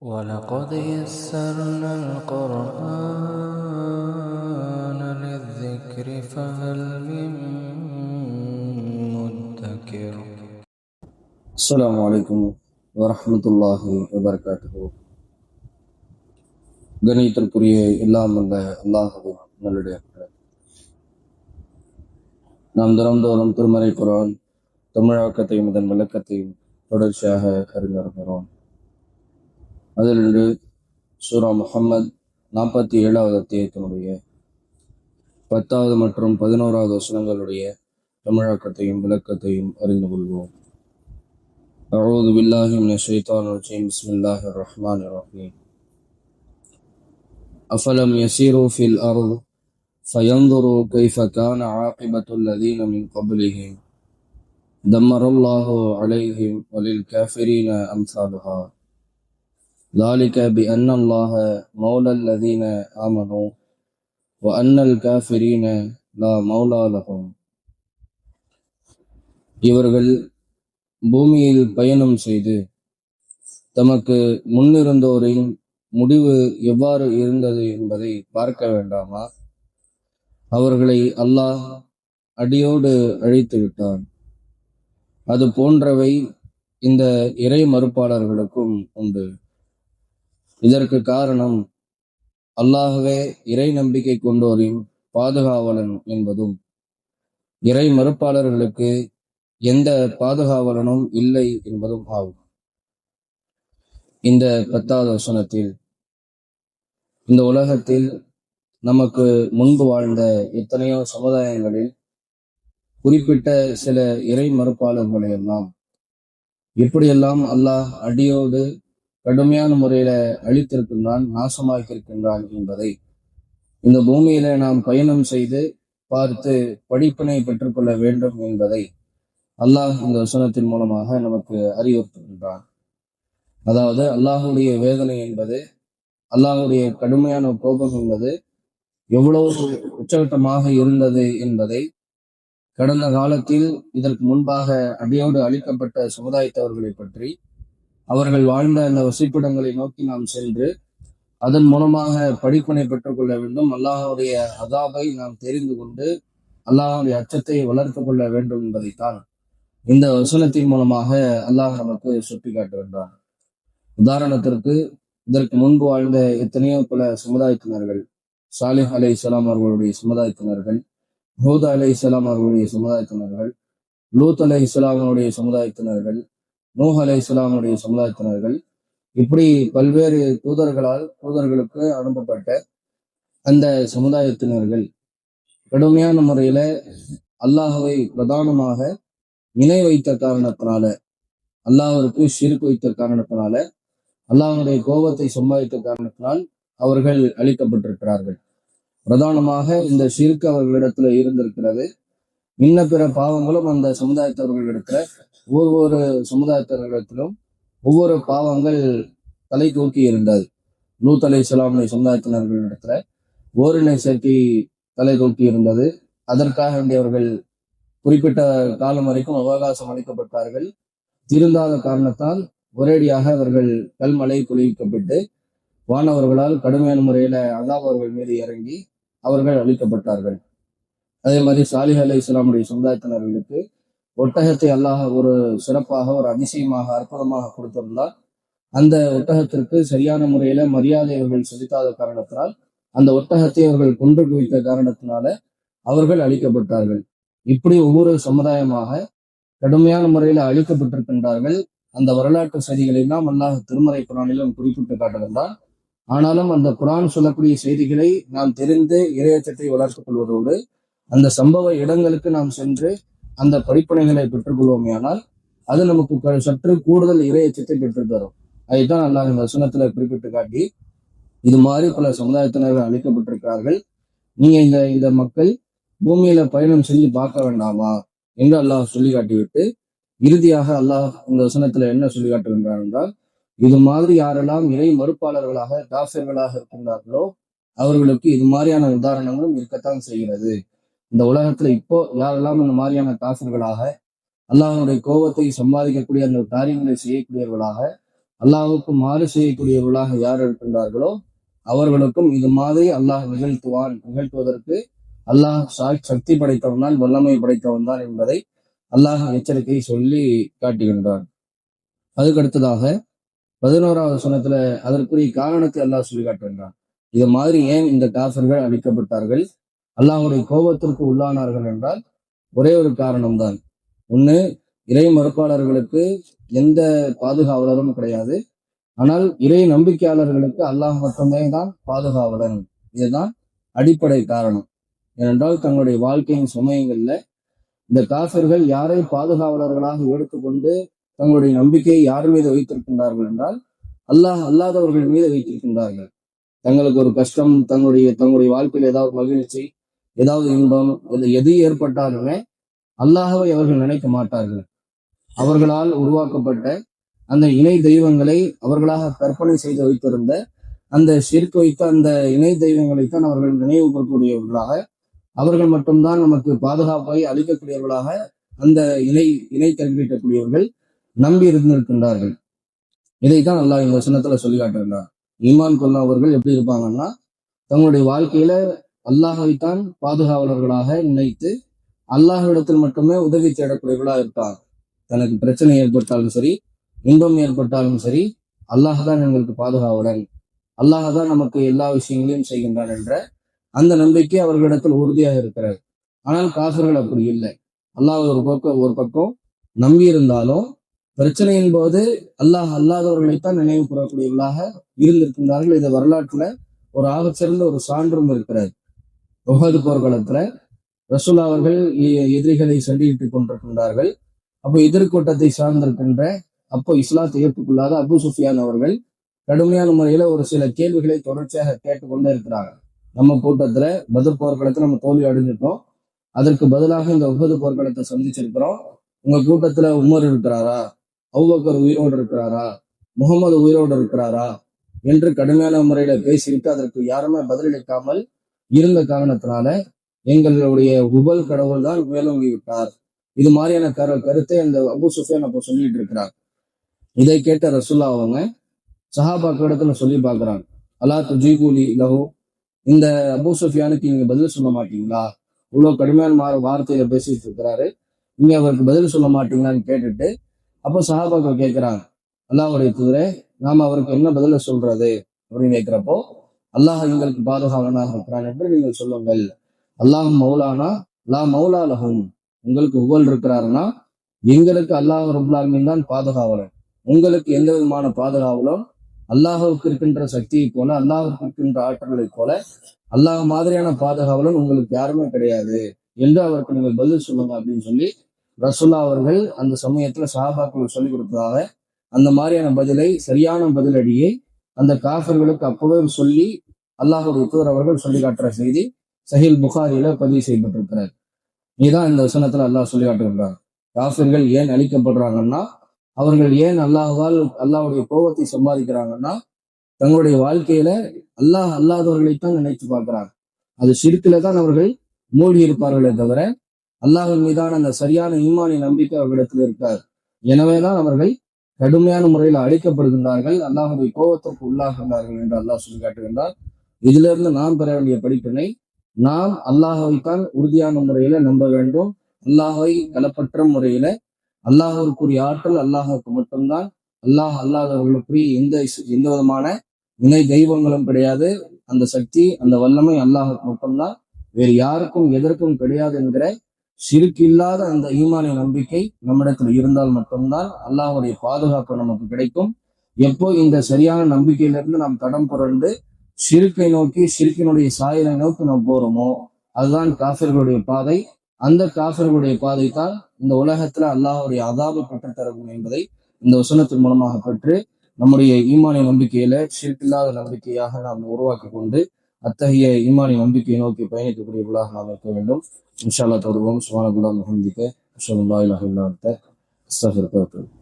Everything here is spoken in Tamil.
وَلَقَدْ يَسَّرْنَا الْقُرْآنَ لِلذِّكْرِ فَهَلْ مِن مُّدَّكِرٍ. السلام عليكم ورحمة الله وبركاته. கணியத்திற்குரிய எல்லாம் வல்ல அல்லாஹ்வின் நல்லடியார்களே, நாம் தினந்தோறும் திருமறை குர்ஆன் தமிழாக்கத்தையும் அதன் விளக்கத்தையும் தொடர்ச்சியாக அறிந்து வருகிறோம். அதிலிருந்து சூரா முஹம்மது 47வது அத்தியாயத்தினுடைய 10வது மற்றும் 11வது வசனங்களுடைய தமிழாக்கத்தையும் விளக்கத்தையும் அறிந்து கொள்வோம். அஊது பில்லாஹி மினஷ் ஷைத்தானிர் ரஜீம். பிஸ்மில்லாஹிர் ரஹ்மானிர் ரஹீம். أفلم يسيروا في الأرض فينظروا كيف كان عاقبة الذين من قبلهم دمر الله عليهم وللكافرين أمثالها ذلك بأن الله مولى الذين آمنوا وأن الكافرين لا مولى لهم. இவர்கள் பூமியில் பயணம் செய்து தமக்கு முன்னிருந்தோரின் முடிவு எவ்வாறு இருந்தது என்பதை பார்க்க வேண்டாமா? அவர்களை அல்லாஹ் அடியோடு அழித்து விட்டான். அது போன்றவை இந்த இறை மறுப்பாளர்களுக்கும் உண்டு. இதற்கு காரணம் அல்லாஹ்வே இறை நம்பிக்கை கொண்டோரின் பாதுகாவலன் என்பதும் இறை மறுப்பாளர்களுக்கு எந்த பாதுகாவலனும் இல்லை என்பதும் ஆகும். இந்த 10வது வசனத்தில் இந்த உலகத்தில் நமக்கு முன்பு வாழ்ந்த எத்தனையோ சமுதாயங்களில் குறிப்பிட்ட சில இறை மறுப்பாளர்களை எல்லாம் எப்படியெல்லாம் அல்லாஹ் அடியோடு கடுமையான முறையில அழித்திருக்கின்றான், நாசமாக்கியிருக்கின்றான் என்பதை இந்த பூமியில நாம் பயணம் செய்து பார்த்து படிப்பினை பெற்றுக்கொள்ள வேண்டும் என்பதை அல்லாஹ் இந்த வசனத்தின் மூலமாக நமக்கு அறிவுறுத்துகின்றான். அதாவது அல்லாஹுடைய வேதனை என்பது, அல்லாஹுடைய கடுமையான கோபம் என்பது எவ்வளவு உச்சகட்டமாக இருந்தது என்பதை கடந்த காலத்தில் இதற்கு முன்பாக அடியோடு அழிக்கப்பட்ட சமுதாயத்தவர்களை பற்றி அவர்கள் வாழ்ந்த அந்த வசிப்பிடங்களை நோக்கி நாம் சென்று அதன் மூலமாக படிப்பினை பெற்றுக்கொள்ள வேண்டும், அல்லாஹுடைய அதாபை நாம் தெரிந்து கொண்டு அல்லாஹுடைய அச்சத்தை வளர்த்து கொள்ள வேண்டும் என்பதைத்தான் இந்த வசனத்தின் மூலமாக அல்லாஹ் நமக்கு சுட்டி காட்டுகின்றான். உதாரணத்திற்கு இதற்கு முன்பு வாழ்ந்த எத்தனையோ பல சமுதாயத்தினர்கள், சாலிஹ் அலைஹிஸ்ஸலாம் அவர்களுடைய சமுதாயத்தினர்கள், ஹூத் அலைஹிஸ்ஸலாம் அவர்களுடைய சமுதாயத்தினர்கள், லூத் அலைஹிஸ்ஸலாம் அவருடைய சமுதாயத்தினர்கள், நூஹ் அலைஹிஸ்ஸலாம் அவருடைய சமுதாயத்தினர்கள், இப்படி பல்வேறு தூதர்களுக்கு அனுப்பப்பட்ட அந்த சமுதாயத்தினர்கள் கடுமையான முறையில அல்லாஹ்வை பிரதானமாக இணை வைத்த காரணத்தினால, அல்லாஹ்விற்கு ஷிர்க் வைத்த காரணத்தினால, அல்லாஹ்வுடைய கோபத்தை சம்பாதித்த காரணத்தினால் அவர்கள் அழிக்கப்பட்டிருக்கிறார்கள். பிரதானமாக இந்த ஷிர்க் அவர்களிடத்துல இருந்திருக்கிறது. இன்ன பிற பாவங்களும் அந்த சமுதாயத்தவர்களிடத்துல ஒவ்வொரு சமுதாயத்தவர்களிடத்திலும் ஒவ்வொரு பாவங்கள் தலை தூக்கி இருந்தது. லூத் அலைஹிஸ்ஸலாமுடைய சமுதாயத்தினர்களிடத்துல ஓரினை சேர்க்கை தலை தூக்கி இருந்தது. அதற்காக வேண்டியவர்கள் குறிப்பிட்ட காலம் வரைக்கும் அவகாசம் அளிக்கப்பட்டார்கள். திருந்தாத காரணத்தால் ஒரேடியாக அவர்கள் கல்மழை பொழிவிக்கப்பட்டு வானவர்களால் கடுமையான முறையில அல்லாஹ் அவர்கள் மீது இறங்கி அவர்கள் அழிக்கப்பட்டார்கள். அதே மாதிரி சாலிஹ் அலைஹிஸ்ஸலாமுடைய சமுதாயத்தினர்களுக்கு ஒட்டகத்தை அல்லாஹ் ஒரு சிறப்பாக, ஒரு அதிசயமாக, அற்புதமாக கொடுத்திருந்தால் அந்த ஒட்டகத்திற்கு சரியான முறையில மரியாதை அவர்கள் செலுத்தாத காரணத்தினால் அந்த ஒட்டகத்தை அவர்கள் கொன்று குவித்த காரணத்தினால அவர்கள் அழிக்கப்பட்டார்கள். இப்படி ஒவ்வொரு சமுதாயமாக கடுமையான முறையில அழிக்கப்பட்டிருக்கின்றார்கள். அந்த வரலாற்று செய்திகளை எல்லாம் அல்லாஹ் திருமறை குர்ஆனிலும் குறிப்பிட்டு காட்டுகின்றான். ஆனாலும் அந்த குர்ஆன் சொல்லக்கூடிய செய்திகளை நாம் தெரிந்து இறையச்சத்தை வளர்த்துக் கொள்வதோடு அந்த சம்பவ இடங்களுக்கு நாம் சென்று அந்த படிப்பினைகளை பெற்றுக்கொள்வோமேயானால் அது நமக்கு சற்று கூடுதல் இறையச்சத்தை பெற்றுத் தரும். அதைத்தான் அல்லாஹ் இந்த வசனத்துல குறிப்பிட்டு காட்டி, இது மாதிரி பல சமுதாயத்தினர்கள் அழிக்கப்பட்டிருக்கிறார்கள், நீங்க இந்த மக்கள் பூமியில பயணம் செஞ்சு பார்க்க வேண்டாமா என்று அல்லாஹ் சொல்லி காட்டிவிட்டு இறுதியாக அல்லாஹ் இந்த வசனத்துல என்ன சொல்லி காட்டுகின்றார் என்றால், இது மாதிரி யாரெல்லாம் இறை மறுப்பாளர்களாக காஃபிர்களாக இருக்கின்றார்களோ அவர்களுக்கு இது மாதிரியான உதாரணங்களும் இருக்கத்தான் செய்கிறது. இந்த உலகத்துல இப்போ யாரெல்லாம் இந்த மாதிரியான காஃபிர்களாக அல்லாஹ்வுடைய கோபத்தை சம்பாதிக்கக்கூடிய அந்த காரியங்களை செய்யக்கூடியவர்களாக அல்லாஹுக்கு மாறு செய்யக்கூடியவர்களாக யார் இருக்கின்றார்களோ அவர்களுக்கும் இது மாதிரி அல்லாஹ் நிகழ்த்துவதற்கு அல்லாஹ் சக்தி படைத்தவன் தான், வல்லமை படைத்தவன் தான் என்பதை அல்லாஹ் எச்சரிக்கை சொல்லி காட்டுகின்றான். அதுக்கடுத்ததாக 11வது வசனத்துல அதற்குரிய காரணத்தை அல்லாஹ் சொல்லி காட்டுகின்றான். இது மாதிரி ஏன் இந்த காஃபிர்கள் அழிக்கப்பட்டார்கள், அல்லாஹுடைய கோபத்திற்கு உள்ளானார்கள் என்றால் ஒரே ஒரு காரணம்தான். ஒண்ணு, இறை மறுப்பாளர்களுக்கு எந்த பாதுகாவலரும் கிடையாது. ஆனால் இறை நம்பிக்கையாளர்களுக்கு அல்லாஹ் மட்டுமே தான் பாதுகாவலன். இதுதான் அடிப்படை காரணம். ஏனென்றால் தங்களுடைய வாழ்க்கையின் சமயங்கள்ல இந்த காஃபிர்கள் யாரை பாதுகாவலர்களாக எடுத்துக்கொண்டு தங்களுடைய நம்பிக்கையை யார் மீது வைத்திருக்கின்றார்கள் என்றால் அல்லாஹ் அல்லாதவர்கள் மீது வைத்திருக்கின்றார்கள். தங்களுக்கு ஒரு கஷ்டம், தங்களுடைய வாழ்க்கையில் ஏதாவது மகிழ்ச்சி, ஏதாவது இன்பம், எது ஏற்பட்டாலுமே அல்லாஹவை அவர்கள் நினைக்க மாட்டார்கள். அவர்களால் உருவாக்கப்பட்ட அந்த இணை தெய்வங்களை அவர்களாக கற்பனை செய்து வைத்திருந்த அந்த ஷிர்க் வைத்த அந்த இணை தெய்வங்களைத்தான் அவர்கள் நினைவுபடுத்தக்கூடியவர்களாக, அவர்கள் மட்டும்தான் நமக்கு பாதுகாப்பை அளிக்கக்கூடியவர்களாக அந்த இணை கற்பிக்கக்கூடியவர்கள் நம்பி இருந்திருக்கின்றார்கள். இதைத்தான் அல்லாஹ் இந்த வசனத்துல சொல்லி காட்டுகிறார். ஈமான் கொள்ளவர்கள் எப்படி இருப்பாங்கன்னா தங்களுடைய வாழ்க்கையில அல்லாஹைத்தான் பாதுகாவலர்களாக நினைத்து அல்லாஹ்விடத்தில் மட்டுமே உதவி தேடக்கூடியவர்களாக இருப்பாங்க. தனக்கு பிரச்சனை ஏற்பட்டாலும் சரி, இன்பம் ஏற்பட்டாலும் சரி, அல்லாஹ் தான் எங்களுக்கு பாதுகாவலன், அல்லாஹ் தான் நமக்கு எல்லா விஷயங்களையும் செய்கின்றான் என்ற அந்த நம்பிக்கை அவர்களிடத்தில் உறுதியாக இருக்கிறது. ஆனால் காஃபிர்கள் அப்படி இல்லை. அல்லாஹ் ஒரு பக்கம் நம்பி இருந்தாலும் பிரச்சனையின் போது அல்லாஹ் அல்லாதவர்களைத்தான் நினைவு கூறக்கூடியவர்களாக இருந்திருக்கின்றார்கள். இது வரலாற்றுல ஒரு ஆகச்சிறந்த ஒரு சான்றும் இருக்கிறது. உஹது போர்க்களத்துல ரசூல் அவர்கள் எதிரிகளை சண்டியிட்டுக் கொண்டிருக்கின்றார்கள். அப்போ எதிர்கூட்டத்தை சார்ந்திருக்கின்ற அப்போ இஸ்லாத்தை ஏற்றுக்கொள்ளாத அபு சுஃபியான் அவர்கள் கடுமையான முறையில ஒரு சில கேள்விகளை தொடர்ச்சியாக கேட்டுக்கொண்டே இருக்கிறாங்க. நம்ம கூட்டத்துல பத்ர் போர்க்களத்தை நம்ம தோல்வி அடைஞ்சிட்டோம், அதற்கு பதிலாக இந்த உஹது போர்க்களத்தை சந்திச்சிருக்கிறோம். உங்க கூட்டத்துல உமர் இருக்கிறாரா, அபூபக்கர் உயிரோடு இருக்கிறாரா, முகமது உயிரோடு இருக்கிறாரா என்று கடுமையான முறையில பேசிவிட்டு அதற்கு யாருமே பதிலளிக்காமல் இருந்த காரணத்தினால எங்களுடைய உபல் கடவுள் தான் மேலோங்கி விட்டார். இது மாதிரியான கருத்தை அந்த அபு சுஃபியான் அப்போ சொல்லிட்டு இருக்கிறார். இதை கேட்ட ரசூல்லா அவங்க சஹாபாக்களிடத்துல சொல்லி பார்க்கிறாங்க. அல்லா துஜீபுலி லஹு, இந்த அபு சுஃபியானுக்கு நீங்க பதில் சொல்ல மாட்டீங்களா, இவ்வளவு கடுமையான வார்த்தையில பேசிட்டு இருக்கிறாரு, நீங்க அவருக்கு பதில் சொல்ல மாட்டீங்களான்னு கேட்டுட்டு அப்போ சஹாபாக்கள் கேட்கிறாங்க, அல்லாஹ்வுடைய தூதரே நாம அவருக்கு என்ன பதில சொல்றது அப்படின்னு கேட்கிறப்போ, அல்லாஹ் எங்களுக்கு பாதுகாவலனாக இருக்கிறான் என்று நீங்கள் சொல்லுங்கள். அல்லாஹ் மௌலானா லா மௌலா லஹும், உங்களுக்கு உவல் இருக்கிறாருன்னா எங்களுக்கு அல்லாஹ் ரப்புல் ஆலமீன் தான் பாதுகாவலன். உங்களுக்கு எந்த விதமான பாதுகாவலும் அல்லாஹுக்கு இருக்கின்ற சக்தியை போல, அல்லாஹுக்கு இருக்கின்ற ஆற்றலை போல அல்லாஹ் மாதிரியான பாதுகாவலன் உங்களுக்கு யாருமே கிடையாது என்று அவருக்கு நீங்கள் பதில் சொல்லுங்க அப்படின்னு சொல்லி ரசூல்லா அவர்கள் அந்த சமயத்துல சஹாபாக்கள் சொல்லி கொடுத்ததாக அந்த மாதிரியான பதிலை, சரியான பதிலடியை அந்த காஃபிர்களுக்கு அப்பவே சொல்லி அல்லாஹுடைய தூதர் அவர்கள் சொல்லி காட்டுற செய்தி சஹீல் புகாரியில பதிவு செய்யப்பட்டிருக்கிறார். இதுதான் இந்த வசனத்துல அல்லாஹ் சொல்லி காட்டுகிறார். காஃபிர்கள் ஏன் அழிக்கப்படுறாங்கன்னா, அவர்கள் ஏன் அல்லாஹுடைய கோபத்தை சம்பாதிக்கிறாங்கன்னா, தங்களுடைய வாழ்க்கையில அல்லாஹ் அல்லாதவர்களைத்தான் நினைத்து பார்க்கிறாங்க. அது ஷிர்கில தான் அவர்கள் மூழ்கி இருப்பார்களே தவிர அல்லாஹின் மீதான அந்த சரியான ஈமானிய நம்பிக்கை அவர்களிடத்தில் இருக்கார். எனவேதான் அவர்கள் கடுமையான முறையில் அழிக்கப்படுகின்றார்கள், அல்லாஹுடைய கோபத்திற்கு உள்ளாகின்றார்கள் என்று அல்லாஹ் சொல்லி காட்டுகின்றார். இதிலிருந்து நாம் பெற வேண்டிய படிப்பினை, நாம் அல்லாஹைத்தான் உறுதியான முறையில நம்ப வேண்டும். அல்லாஹை களப்பற்ற முறையில, அல்லாஹுக்குரிய ஆற்றல் அல்லாஹுக்கு மட்டும்தான், அல்லாஹ் அல்லாதவர்களுக்குரிய எந்த விதமான இணை தெய்வங்களும் கிடையாது. அந்த சக்தி, அந்த வல்லமை அல்லாஹுக்கு மட்டும்தான், வேறு யாருக்கும் எதற்கும் கிடையாது என்கிற ஷிர்க் இல்லாத அந்த ஈமானிய நம்பிக்கை நம்மிடத்தில் இருந்தால் மட்டும்தான் அல்லாஹ்வுடைய பாதுகாப்பு நமக்கு கிடைக்கும். எப்போ இந்த சரியான நம்பிக்கையிலிருந்து நாம் தடம் புரண்டு ஷிர்க்கை நோக்கி, ஷிர்க்கினுடைய சாயலை நோக்கி நாம் போறோமோ, அதுதான் காஃபிர்களுடைய பாதை. அந்த காஃபிர்களுடைய பாதை தான் இந்த உலகத்துல அல்லாஹ்வுடைய அதாபை பெற்றுத்தரும் என்பதை இந்த வசனத்தின் மூலமாக பெற்று நம்முடைய ஈமானிய நம்பிக்கையில ஷிர்க் இல்லாத நம்பிக்கையாக நாம் உருவாக்கி கொண்டு அத்தகைய ஈமானிய நம்பிக்கையை நோக்கி பயணிக்கக்கூடியவர்களாக நாம் இருக்க வேண்டும். இன்ஷா அல்லாஹ் தொடர்வோம். சுப்ஹானல்லாஹி வ பிஹம்திஹி, அஷ்ஹது அல்லா இலாஹா இல்லா அன்த, அஸ்தக்ஃபிருக்க வ அத்தூபு இலைக்.